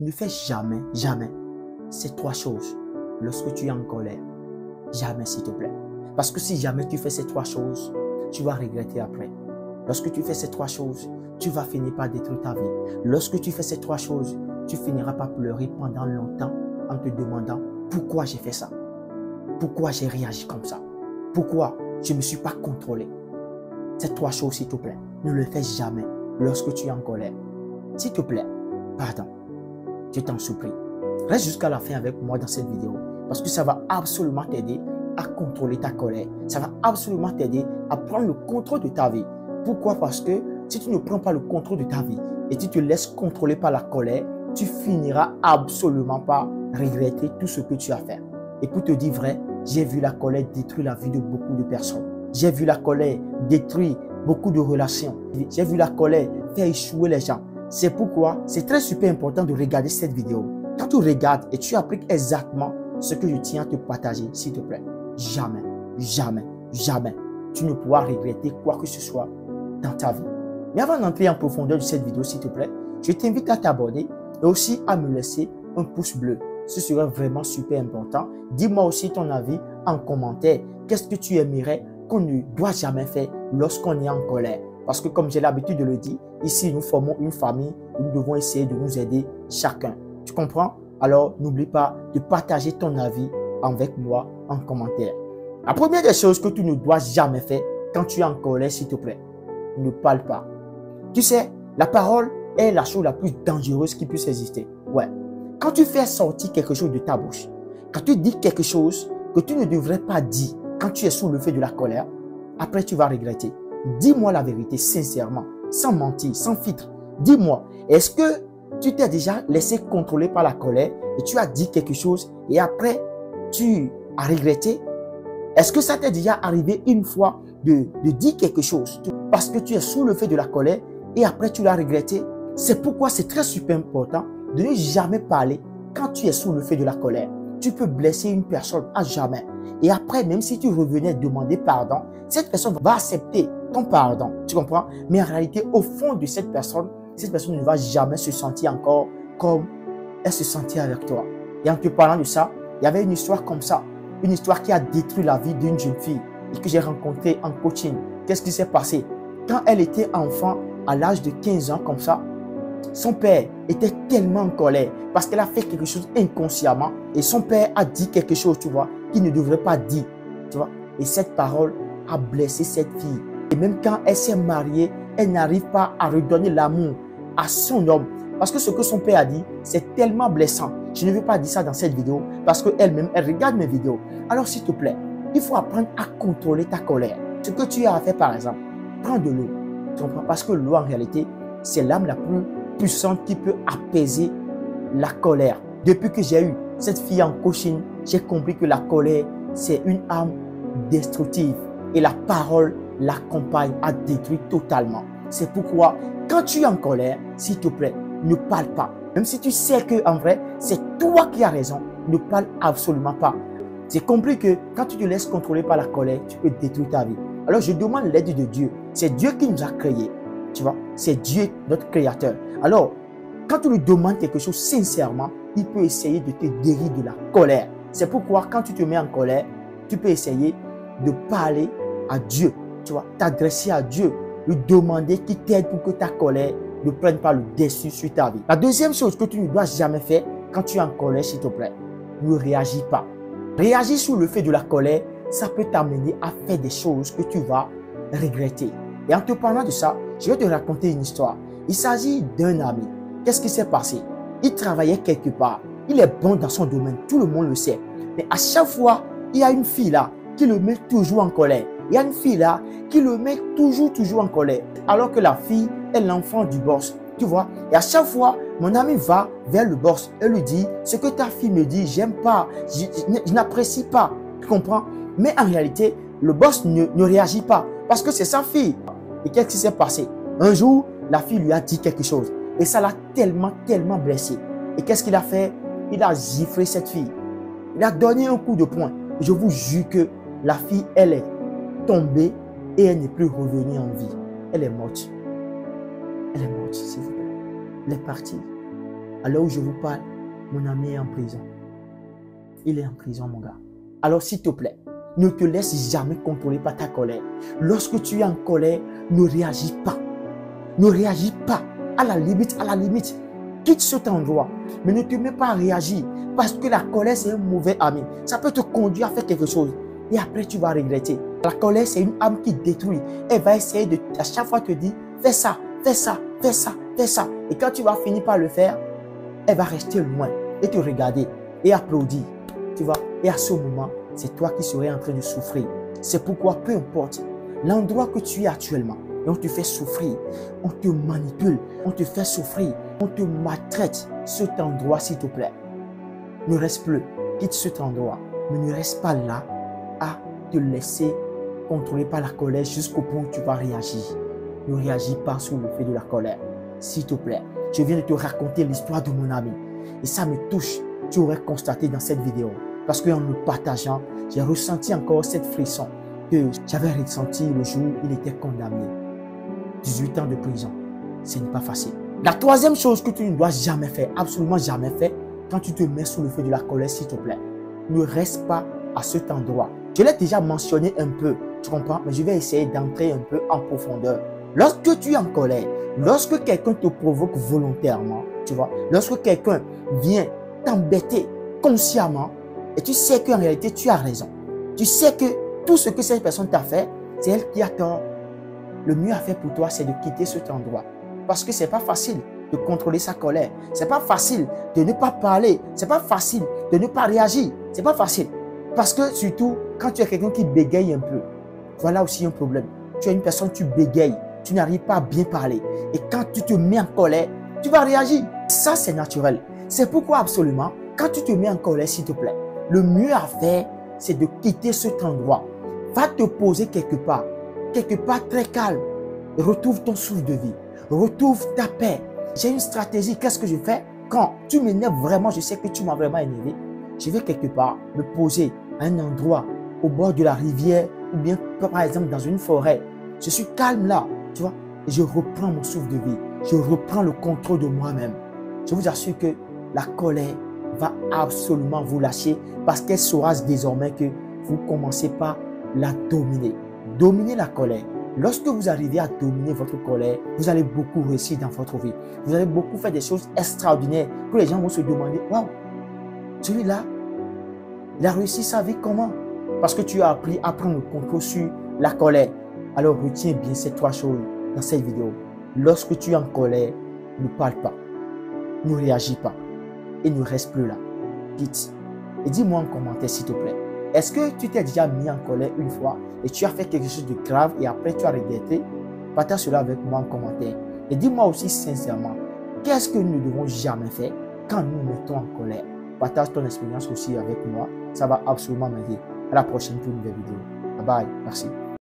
Ne fais jamais, jamais ces trois choses lorsque tu es en colère. Jamais, s'il te plaît. Parce que si jamais tu fais ces trois choses, tu vas regretter après. Lorsque tu fais ces trois choses, tu vas finir par détruire ta vie. Lorsque tu fais ces trois choses, tu finiras par pleurer pendant longtemps en te demandant pourquoi j'ai fait ça. Pourquoi j'ai réagi comme ça. Pourquoi je ne me suis pas contrôlé. Ces trois choses, s'il te plaît, ne le fais jamais lorsque tu es en colère. S'il te plaît, pardon. Je t'en supplie. Reste jusqu'à la fin avec moi dans cette vidéo parce que ça va absolument t'aider à contrôler ta colère. Ça va absolument t'aider à prendre le contrôle de ta vie. Pourquoi? Parce que si tu ne prends pas le contrôle de ta vie et tu te laisses contrôler par la colère, tu finiras absolument par regretter tout ce que tu as fait. Et pour te dire vrai, j'ai vu la colère détruire la vie de beaucoup de personnes. J'ai vu la colère détruire beaucoup de relations. J'ai vu la colère faire échouer les gens. C'est pourquoi c'est très super important de regarder cette vidéo. Quand tu regardes et tu appliques exactement ce que je tiens à te partager, s'il te plaît, jamais, jamais, jamais, tu ne pourras regretter quoi que ce soit dans ta vie. Mais avant d'entrer en profondeur de cette vidéo, s'il te plaît, je t'invite à t'abonner et aussi à me laisser un pouce bleu. Ce serait vraiment super important. Dis-moi aussi ton avis en commentaire. Qu'est-ce que tu aimerais qu'on ne doit jamais faire lorsqu'on est en colère? Parce que comme j'ai l'habitude de le dire, ici nous formons une famille, nous devons essayer de nous aider chacun. Tu comprends? Alors n'oublie pas de partager ton avis avec moi en commentaire. La première des choses que tu ne dois jamais faire quand tu es en colère, s'il te plaît, ne parle pas. Tu sais, la parole est la chose la plus dangereuse qui puisse exister. Ouais. Quand tu fais sortir quelque chose de ta bouche, quand tu dis quelque chose que tu ne devrais pas dire quand tu es sous le feu de la colère, après tu vas regretter. Dis-moi la vérité sincèrement, sans mentir, sans filtre. Dis-moi, est-ce que tu t'es déjà laissé contrôler par la colère et tu as dit quelque chose et après tu as regretté? Est-ce que ça t'est déjà arrivé une fois de dire quelque chose parce que tu es sous le feu de la colère et après tu l'as regretté? C'est pourquoi c'est très super important de ne jamais parler quand tu es sous le feu de la colère. Tu peux blesser une personne à jamais. Et après, même si tu revenais demander pardon, cette personne va accepter ton pardon. Tu comprends? Mais en réalité, au fond de cette personne ne va jamais se sentir encore comme elle se sentait avec toi. Et en te parlant de ça, il y avait une histoire comme ça. Une histoire qui a détruit la vie d'une jeune fille et que j'ai rencontrée en coaching. Qu'est-ce qui s'est passé? Quand elle était enfant, à l'âge de 15 ans comme ça, son père était tellement en colère parce qu'elle a fait quelque chose inconsciemment et son père a dit quelque chose, tu vois, qu'il ne devrait pas dire, tu vois. Et cette parole a blessé cette fille. Et même quand elle s'est mariée, elle n'arrive pas à redonner l'amour à son homme parce que ce que son père a dit, c'est tellement blessant. Je ne vais pas dire ça dans cette vidéo parce qu'elle-même, elle regarde mes vidéos. Alors s'il te plaît, il faut apprendre à contrôler ta colère. Ce que tu as à faire par exemple, prends de l'eau. Tu comprends? Parce que l'eau en réalité, c'est l'âme la plus puissante qui peut apaiser la colère. Depuis que j'ai eu cette fille en coaching, j'ai compris que la colère, c'est une âme destructive et la parole l'accompagne à détruire totalement. C'est pourquoi, quand tu es en colère, s'il te plaît, ne parle pas. Même si tu sais que en vrai, c'est toi qui as raison, ne parle absolument pas. J'ai compris que quand tu te laisses contrôler par la colère, tu peux détruire ta vie. Alors je demande l'aide de Dieu. C'est Dieu qui nous a créés. Tu vois, c'est Dieu, notre créateur. Alors, quand tu lui demandes quelque chose sincèrement, il peut essayer de te guérir de la colère. C'est pourquoi quand tu te mets en colère, tu peux essayer de parler à Dieu. Tu vois, t'adresser à Dieu, lui demander qu'il t'aide pour que ta colère ne prenne pas le dessus sur ta vie. La deuxième chose que tu ne dois jamais faire quand tu es en colère, s'il te plaît, ne réagis pas. Réagir sous le feu de la colère, ça peut t'amener à faire des choses que tu vas regretter. Et en te parlant de ça, je vais te raconter une histoire. Il s'agit d'un ami. Qu'est-ce qui s'est passé? Il travaillait quelque part. Il est bon dans son domaine. Tout le monde le sait. Mais à chaque fois, il y a une fille là qui le met toujours en colère. Il y a une fille là qui le met toujours en colère. Alors que la fille est l'enfant du boss. Tu vois? Et à chaque fois, mon ami va vers le boss et lui dit, ce que ta fille me dit, j'aime pas, je n'apprécie pas. Tu comprends? Mais en réalité, le boss ne réagit pas parce que c'est sa fille. Et qu'est-ce qui s'est passé? Un jour, la fille lui a dit quelque chose et ça l'a tellement blessé. Et qu'est-ce qu'il a fait? Il a giflé cette fille. Il a donné un coup de poing. Je vous jure que la fille, elle est tombée et elle n'est plus revenue en vie. Elle est morte. Elle est morte, s'il vous plaît. Elle est partie. À l'heure où je vous parle, mon ami est en prison. Il est en prison, mon gars. Alors, s'il te plaît, ne te laisse jamais contrôler par ta colère. Lorsque tu es en colère, ne réagis pas. Ne réagis pas. À la limite, quitte cet endroit. Mais ne te mets pas à réagir. Parce que la colère, c'est un mauvais ami. Ça peut te conduire à faire quelque chose. Et après, tu vas regretter. La colère, c'est une âme qui détruit. Elle va essayer de, à chaque fois, te dire, fais ça, fais ça, fais ça, fais ça. Et quand tu vas finir par le faire, elle va rester loin et te regarder et applaudir. Tu vois, et à ce moment, c'est toi qui serais en train de souffrir. C'est pourquoi, peu importe l'endroit que tu es actuellement, et on te fait souffrir, on te manipule, on te fait souffrir, on te maltraite, cet endroit, s'il te plaît, ne reste plus, quitte cet endroit, mais ne reste pas là à te laisser contrôler par la colère jusqu'au point où tu vas réagir. Ne réagis pas sous le fait de la colère, s'il te plaît. Je viens de te raconter l'histoire de mon ami et ça me touche. Tu aurais constaté dans cette vidéo. Parce qu'en le partageant, j'ai ressenti encore cette frisson que j'avais ressenti le jour où il était condamné. 18 ans de prison. Ce n'est pas facile. La troisième chose que tu ne dois jamais faire, absolument jamais faire, quand tu te mets sous le feu de la colère, s'il te plaît, ne reste pas à cet endroit. Je l'ai déjà mentionné un peu, tu comprends? Mais je vais essayer d'entrer un peu en profondeur. Lorsque tu es en colère, lorsque quelqu'un te provoque volontairement, tu vois, lorsque quelqu'un vient t'embêter consciemment, et tu sais qu'en réalité, tu as raison. Tu sais que tout ce que cette personne t'a fait, c'est elle qui a tort. Le mieux à faire pour toi, c'est de quitter cet endroit. Parce que ce n'est pas facile de contrôler sa colère. Ce n'est pas facile de ne pas parler. Ce n'est pas facile de ne pas réagir. Ce n'est pas facile. Parce que surtout, quand tu es quelqu'un qui bégaye un peu, voilà aussi un problème. Tu es une personne, tu bégayes. Tu n'arrives pas à bien parler. Et quand tu te mets en colère, tu vas réagir. Ça, c'est naturel. C'est pourquoi absolument, quand tu te mets en colère, s'il te plaît, le mieux à faire, c'est de quitter cet endroit. Va te poser quelque part très calme. Retrouve ton souffle de vie. Retrouve ta paix. J'ai une stratégie. Qu'est-ce que je fais? Quand tu m'énerves vraiment, je sais que tu m'as vraiment énervé. Je vais quelque part me poser à un endroit au bord de la rivière ou bien par exemple dans une forêt. Je suis calme là, tu vois. Et je reprends mon souffle de vie. Je reprends le contrôle de moi-même. Je vous assure que la colère va absolument vous lâcher parce qu'elle saura désormais que vous commencez par la dominer. Dominer la colère. Lorsque vous arrivez à dominer votre colère, vous allez beaucoup réussir dans votre vie. Vous allez beaucoup faire des choses extraordinaires que les gens vont se demander, waouh, celui-là, il a réussi sa vie comment? Parce que tu as appris à prendre le contrôle sur la colère. Alors retiens bien ces trois choses dans cette vidéo. Lorsque tu es en colère, ne parle pas, ne réagis pas et ne reste plus là. Quitte. Et dis-moi en commentaire s'il te plaît. Est-ce que tu t'es déjà mis en colère une fois et tu as fait quelque chose de grave et après tu as regretté? Partage cela avec moi en commentaire. Et dis-moi aussi sincèrement, qu'est-ce que nous ne devons jamais faire quand nous nous mettons en colère? Partage ton expérience aussi avec moi. Ça va absolument m'aider. À la prochaine pour une nouvelle vidéo. Bye bye. Merci.